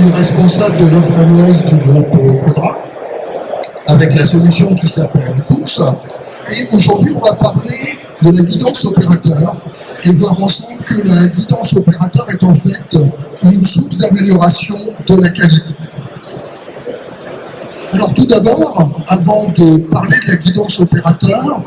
suis responsable de l'offre MES du groupe Codra, avec la solution qui s'appelle Cooks. Et aujourd'hui, on va parler de la guidance opérateur et voir ensemble que la guidance opérateur est en fait une source d'amélioration de la qualité. Alors tout d'abord, avant de parler de la guidance opérateur,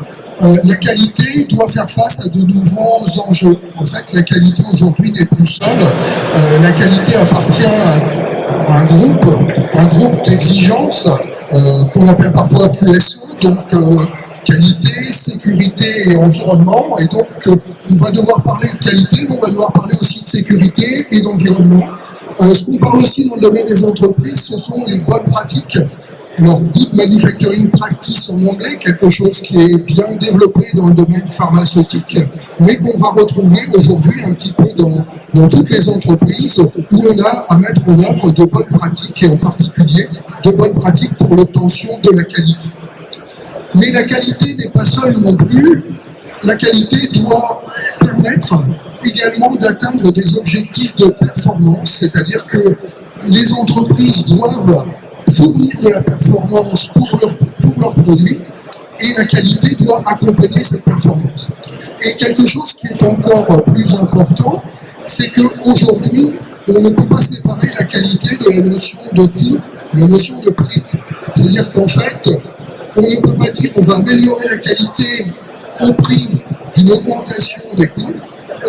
la qualité doit faire face à de nouveaux enjeux. En fait, la qualité aujourd'hui n'est plus seule. La qualité appartient à un groupe d'exigences qu'on appelle parfois QSE, donc qualité, sécurité et environnement. Et donc, on va devoir parler de qualité, mais on va devoir parler aussi de sécurité et d'environnement. Ce qu'on parle aussi dans le domaine des entreprises, ce sont les bonnes pratiques. Alors, Good Manufacturing Practice en anglais, quelque chose qui est bien développé dans le domaine pharmaceutique, mais qu'on va retrouver aujourd'hui un petit peu dans toutes les entreprises où on a à mettre en œuvre de bonnes pratiques, et en particulier de bonnes pratiques pour l'obtention de la qualité. Mais la qualité n'est pas seule non plus. La qualité doit permettre également d'atteindre des objectifs de performance, c'est-à-dire que les entreprises doivent fournir de la performance pour leurs produits et la qualité doit accompagner cette performance. Et quelque chose qui est encore plus important, c'est qu'aujourd'hui, on ne peut pas séparer la qualité de la notion de coût, la notion de prix. C'est-à-dire qu'en fait, on ne peut pas dire on va améliorer la qualité au prix d'une augmentation des coûts.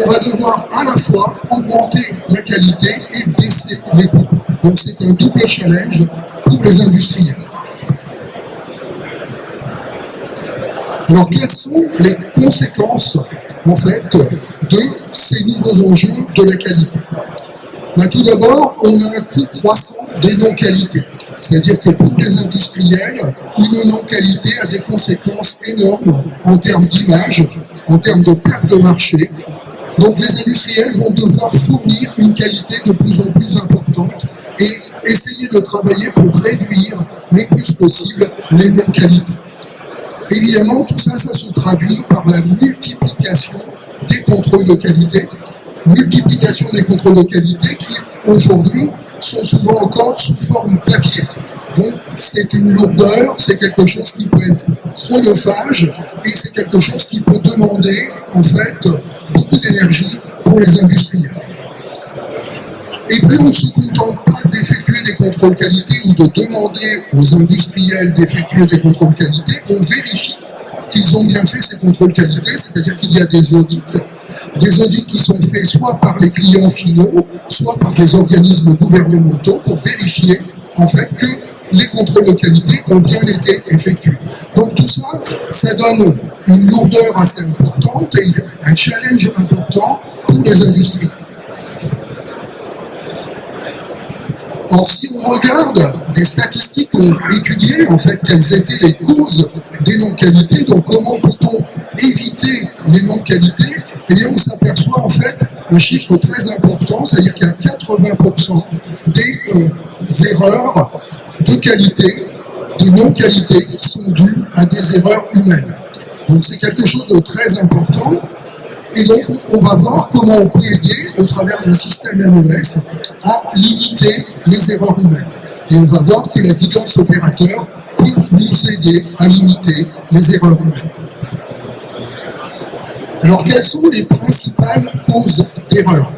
On va devoir à la fois augmenter la qualité et baisser les coûts. Donc c'est un double challenge pour les industriels. Alors quelles sont les conséquences en fait de ces nouveaux enjeux de la qualité? Tout d'abord, on a un coût croissant des non-qualités. C'est-à-dire que pour les industriels, une non-qualité a des conséquences énormes en termes d'image, en termes de perte de marché. Donc les industriels vont devoir fournir une qualité de plus en plus importante et essayer de travailler pour réduire le plus possible les non-qualités. Évidemment, tout ça, ça se traduit par la multiplication des contrôles de qualité, multiplication des contrôles de qualité qui, aujourd'hui, sont souvent encore sous forme papier. Donc, c'est une lourdeur, c'est quelque chose qui peut être chronophage et c'est quelque chose qui peut demander, en fait, beaucoup d'énergie pour les industriels. Et puis, on ne se contente pas d'effectuer des contrôles qualité ou de demander aux industriels d'effectuer des contrôles qualité, on vérifie qu'ils ont bien fait ces contrôles qualité, c'est-à-dire qu'il y a des audits qui sont faits soit par les clients finaux, soit par des organismes gouvernementaux pour vérifier en fait que les contrôles de qualité ont bien été effectués. Donc tout ça, ça donne une lourdeur assez importante et un challenge important pour les industries. Or, si on regarde des statistiques qui ont étudié en fait quelles étaient les causes des non-qualités, donc comment peut-on éviter les non-qualités, eh bien on s'aperçoit en fait un chiffre très important, c'est-à-dire qu'il y a 80% des erreurs de qualité, des non-qualités qui sont dues à des erreurs humaines. Donc c'est quelque chose de très important. Et donc, on va voir comment on peut aider, au travers d'un système MES, à limiter les erreurs humaines. Et on va voir que la guidance opérateur peut nous aider à limiter les erreurs humaines. Alors, quelles sont les principales causes d'erreur?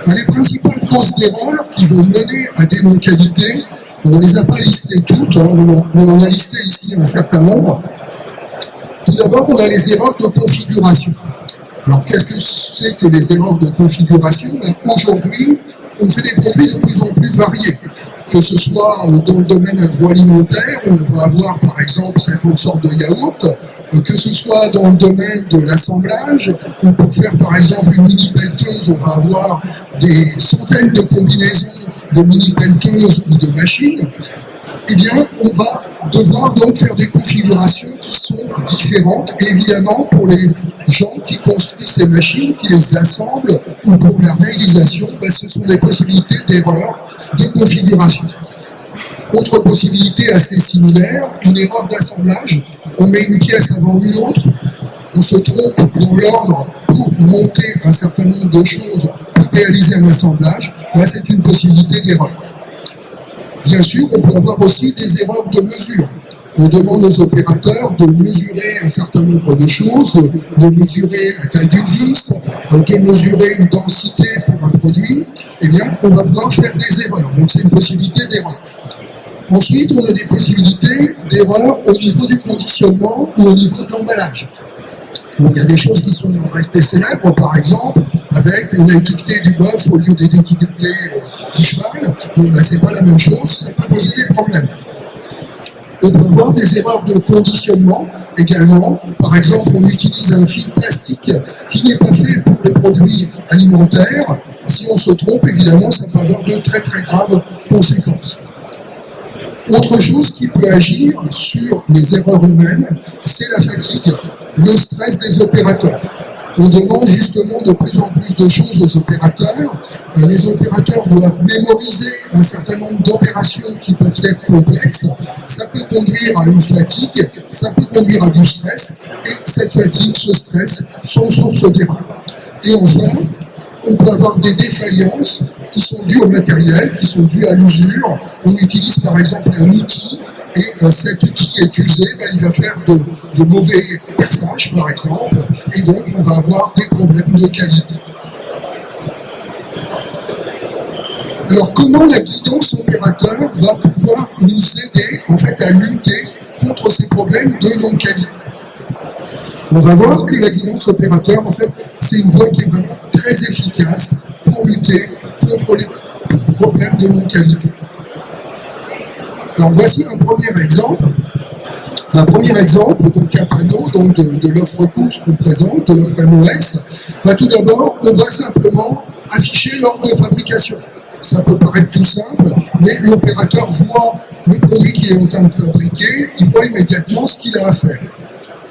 Les principales causes d'erreur qui vont mener à des non-qualités, on ne les a pas listées toutes, on en a listé ici un certain nombre. Tout d'abord, on a les erreurs de configuration. Alors, qu'est-ce que c'est que les erreurs de configuration? Aujourd'hui, on fait des produits de plus en plus variés, que ce soit dans le domaine agroalimentaire, où on va avoir par exemple 50 sortes de yaourts, que ce soit dans le domaine de l'assemblage, où pour faire par exemple une mini-pelleteuse, on va avoir des centaines de combinaisons de mini-pelleteuses ou de machines. Eh bien, on va devoir donc faire des configurations qui sont différentes. Et évidemment, pour les gens qui construisent ces machines, qui les assemblent, ou pour la réalisation, ce sont des possibilités d'erreur de configuration. Autre possibilité assez similaire, une erreur d'assemblage. On met une pièce avant une autre, on se trompe dans l'ordre pour monter un certain nombre de choses pour réaliser un assemblage. Là, c'est une possibilité d'erreur. Bien sûr, on peut avoir aussi des erreurs de mesure. On demande aux opérateurs de mesurer un certain nombre de choses, de mesurer la taille d'une vis, de mesurer une densité pour un produit. Eh bien, on va pouvoir faire des erreurs. Donc, c'est une possibilité d'erreur. Ensuite, on a des possibilités d'erreur au niveau du conditionnement ou au niveau de l'emballage. Donc, il y a des choses qui sont restées célèbres, par exemple, avec on a étiqueté du bœuf au lieu d'étiqueter du cheval. Bon, ben, c'est pas la même chose, ça peut poser des problèmes. On peut avoir des erreurs de conditionnement également. Par exemple, on utilise un fil plastique qui n'est pas fait pour les produits alimentaires. Si on se trompe, évidemment, ça peut avoir de très très graves conséquences. Autre chose qui peut agir sur les erreurs humaines, c'est la fatigue, le stress des opérateurs. On demande justement de plus en plus de choses aux opérateurs. Les opérateurs doivent mémoriser un certain nombre d'opérations qui peuvent être complexes. Ça peut conduire à une fatigue, ça peut conduire à du stress, et cette fatigue, ce stress sont source d'erreur. Et enfin, on peut avoir des défaillances qui sont dues au matériel, qui sont dues à l'usure. On utilise par exemple un outil et cet outil est usé, il va faire de mauvais perçages par exemple, et donc on va avoir des problèmes de qualité. Alors comment la guidance opérateur va pouvoir nous aider en fait à lutter contre ces problèmes de non-qualité? On va voir que la guidance opérateur, en fait, c'est une voie qui est vraiment très efficace pour lutter contre les problèmes de non-qualité. Alors voici un premier exemple. Un premier exemple, donc un panneau donc de l'offre course qu'on présente, de l'offre MOS. Tout d'abord, on va simplement afficher l'ordre de fabrication. Ça peut paraître tout simple, mais l'opérateur voit le produit qu'il est en train de fabriquer, il voit immédiatement ce qu'il a à faire.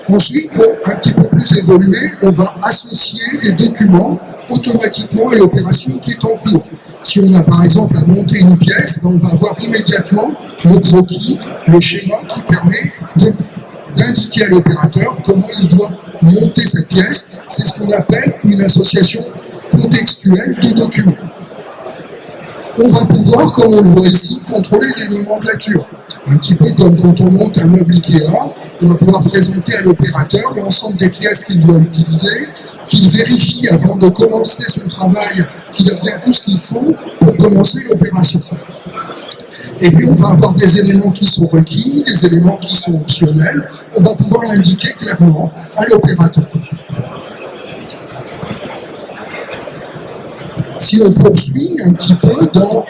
Ensuite, un petit peu plus évolué, on va associer les documents automatiquement à l'opération qui est en cours. Si on a par exemple à monter une pièce, on va avoir immédiatement le croquis, le schéma qui permet d'indiquer à l'opérateur comment il doit monter cette pièce. C'est ce qu'on appelle une association contextuelle de documents. On va pouvoir, comme on le voit ici, contrôler les nomenclatures. Un petit peu comme quand on monte un meuble Ikea, on va pouvoir présenter à l'opérateur l'ensemble des pièces qu'il doit utiliser, qu'il vérifie avant de commencer son travail, qu'il a bien tout ce qu'il faut pour commencer l'opération. Et puis on va avoir des éléments qui sont requis, des éléments qui sont optionnels. On va pouvoir l'indiquer clairement à l'opérateur. Si on poursuit un petit peu dans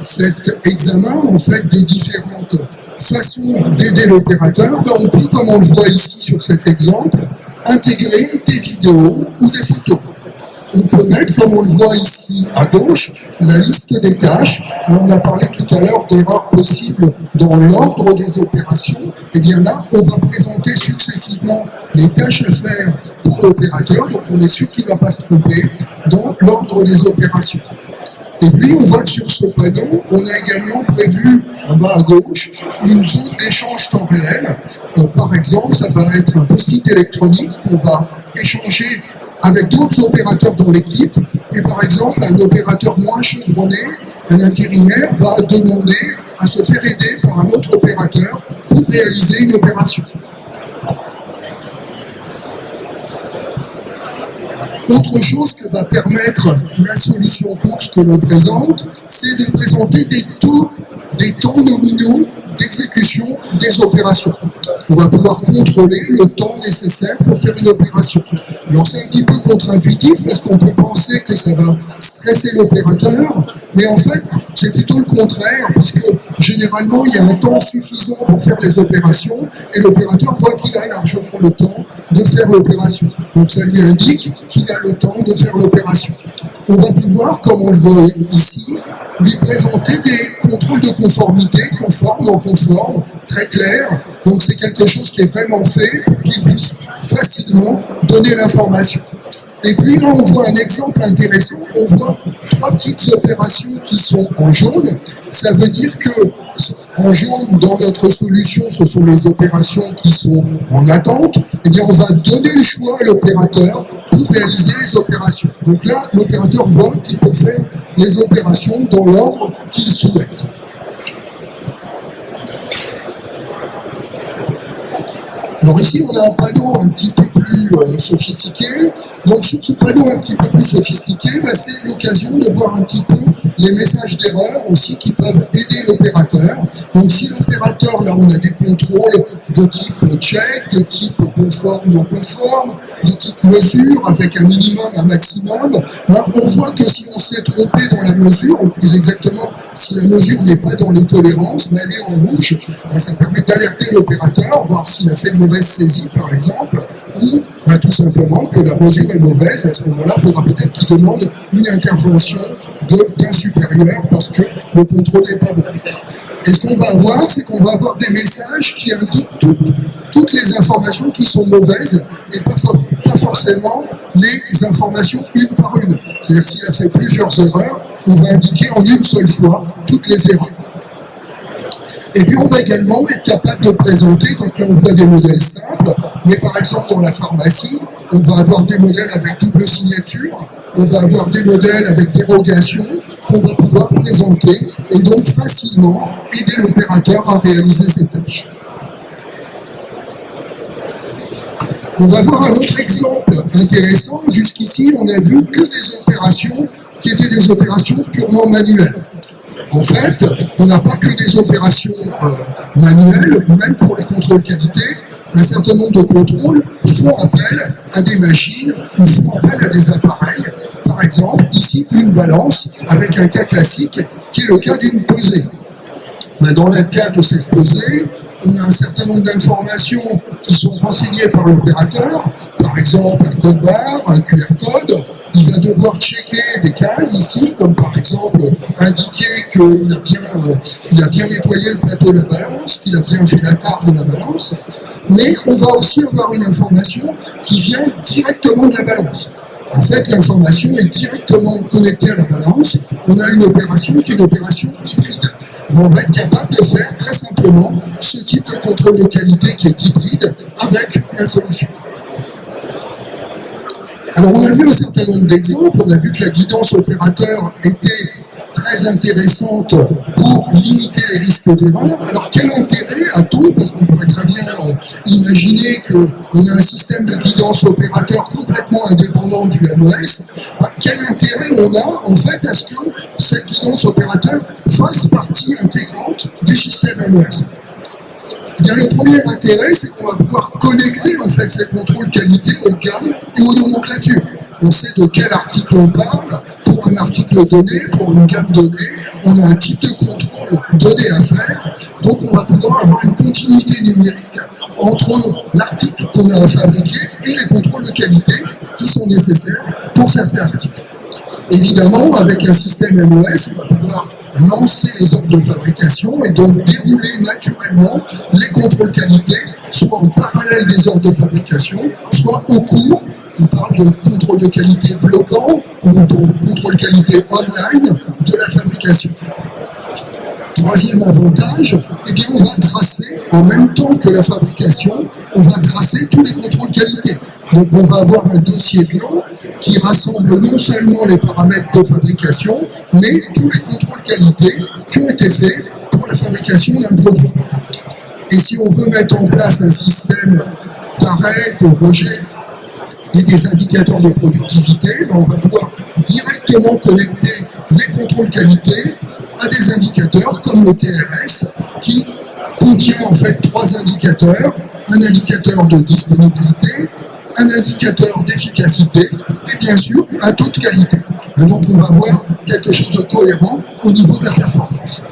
cet examen en fait des différentes façons d'aider l'opérateur, on peut, comme on le voit ici sur cet exemple, intégrer des vidéos ou des photos. On peut mettre, comme on le voit ici à gauche, la liste des tâches. On a parlé tout à l'heure d'erreurs possibles dans l'ordre des opérations. Et bien là, on va présenter successivement les tâches à faire pour l'opérateur. Donc on est sûr qu'il ne va pas se tromper dans l'ordre des opérations. Et puis on voit que sur ce panneau, on a également prévu en bas à gauche une zone d'échange temps réel. Par exemple, ça va être un post-it électronique qu'on va échanger avec d'autres opérateurs dans l'équipe. Et par exemple, un opérateur moins chevronné, un intérimaire, va demander à se faire aider par un autre opérateur pour réaliser une opération. Autre chose que va permettre la solution Cooks que l'on présente, c'est de présenter des temps nominaux d'exécution des opérations. On va pouvoir contrôler le temps nécessaire pour faire une opération. Alors c'est un petit peu contre-intuitif parce qu'on peut penser que ça va stresser l'opérateur, mais en fait c'est plutôt le contraire, puisque généralement il y a un temps suffisant pour faire les opérations et l'opérateur voit qu'il a largement le temps de faire l'opération. Donc ça lui indique qu'il a le temps de faire l'opération. On va pouvoir, comme on le voit ici, lui présenter des contrôles de conformité, conforme, non conforme, très clairs. Donc c'est quelque chose qui est vraiment fait pour qu'il puisse facilement donner l'information. Et puis là, on voit un exemple intéressant. On voit 3 petites opérations qui sont en jaune. Ça veut dire que en jaune, dans notre solution, ce sont les opérations qui sont en attente. Eh bien, on va donner le choix à l'opérateur pour réaliser les opérations. Donc là, l'opérateur voit qu'il peut faire les opérations dans l'ordre qu'il souhaite. Alors ici, on a un panneau un petit peu plus sophistiqué. Donc sur ce panneau un petit peu plus sophistiqué, c'est l'occasion de voir un petit peu les messages d'erreur aussi qui peuvent aider l'opérateur. Donc si l'opérateur, là on a des contrôles de type check, de type conforme, non conforme, de type mesure avec un minimum, un maximum, on voit que si on s'est trompé dans la mesure, ou plus exactement si la mesure n'est pas dans les tolérances, mais elle est en rouge, ça permet d'alerter l'opérateur, voir s'il a fait de mauvaise saisie par exemple, ou tout simplement que la mesure est mauvaise. À ce moment-là, il faudra peut-être qu'il demande une intervention de bien supérieur parce que le contrôle n'est pas bon. Et ce qu'on va avoir, c'est qu'on va avoir des messages qui indiquent toutes les informations qui sont mauvaises et pas forcément les informations une par une. C'est-à-dire s'il a fait plusieurs erreurs, on va indiquer en une seule fois toutes les erreurs. Et puis on va également être capable de présenter, donc là on voit des modèles simples, mais par exemple dans la pharmacie, on va avoir des modèles avec double signature, on va avoir des modèles avec dérogation qu'on va pouvoir présenter et donc facilement aider l'opérateur à réaliser ses tâches. On va voir un autre exemple intéressant. Jusqu'ici, on n'a vu que des opérations qui étaient des opérations purement manuelles. En fait, on n'a pas que des opérations manuelles, même pour les contrôles qualité. Un certain nombre de contrôles font appel à des machines ou font appel à des appareils. Par exemple, ici, une balance avec un cas classique qui est le cas d'une pesée. Dans le cas de cette pesée, on a un certain nombre d'informations qui sont renseignées par l'opérateur. Par exemple, un code barre, un QR code. Il va devoir checker des cases ici, comme par exemple indiquer qu'il a bien nettoyé le plateau de la balance, qu'il a bien fait la tare de la balance. Mais on va aussi avoir une information qui vient directement de la balance. En fait, l'information est directement connectée à la balance. On a une opération qui est une opération hybride. On va être capable de faire très simplement ce type de contrôle de qualité qui est hybride avec la solution. Alors on a vu un certain nombre d'exemples, on a vu que la guidance opérateur était très intéressante pour limiter les risques d'erreur. Alors quel intérêt a-t-on, parce qu'on pourrait très bien imaginer qu'on a un système de guidance opérateur complètement indépendant du MES, quel intérêt on a en fait à ce que cette guidance opérateur fasse partie intégrante du système MES? Eh bien, le premier intérêt, c'est qu'on va pouvoir connecter en fait ces contrôles qualité aux gammes et aux nomenclatures. On sait de quel article on parle. Pour un article donné, pour une gamme donnée, on a un type de contrôle donné à faire. Donc, on va pouvoir avoir une continuité numérique entre l'article qu'on a à fabriquer et les contrôles de qualité qui sont nécessaires pour certains articles. Évidemment, avec un système MES, on va pouvoir lancer les ordres de fabrication et donc dérouler naturellement les contrôles qualité, soit en parallèle des ordres de fabrication, soit au cours. On parle de contrôle de qualité bloquant ou de contrôle qualité online de la fabrication. Troisième avantage, eh bien on va tracer, en même temps que la fabrication, on va tracer tous les contrôles qualité. Donc on va avoir un dossier blanc qui rassemble non seulement les paramètres de fabrication, mais tous les contrôles qualité qui ont été faits pour la fabrication d'un produit. Et si on veut mettre en place un système d'arrêt, de rejet et des indicateurs de productivité, on va pouvoir directement connecter les contrôles qualité à des indicateurs comme le TRS qui contient en fait 3 indicateurs, un indicateur de disponibilité, un indicateur d'efficacité et bien sûr un taux de qualité. Et donc on va avoir quelque chose de cohérent au niveau de la performance.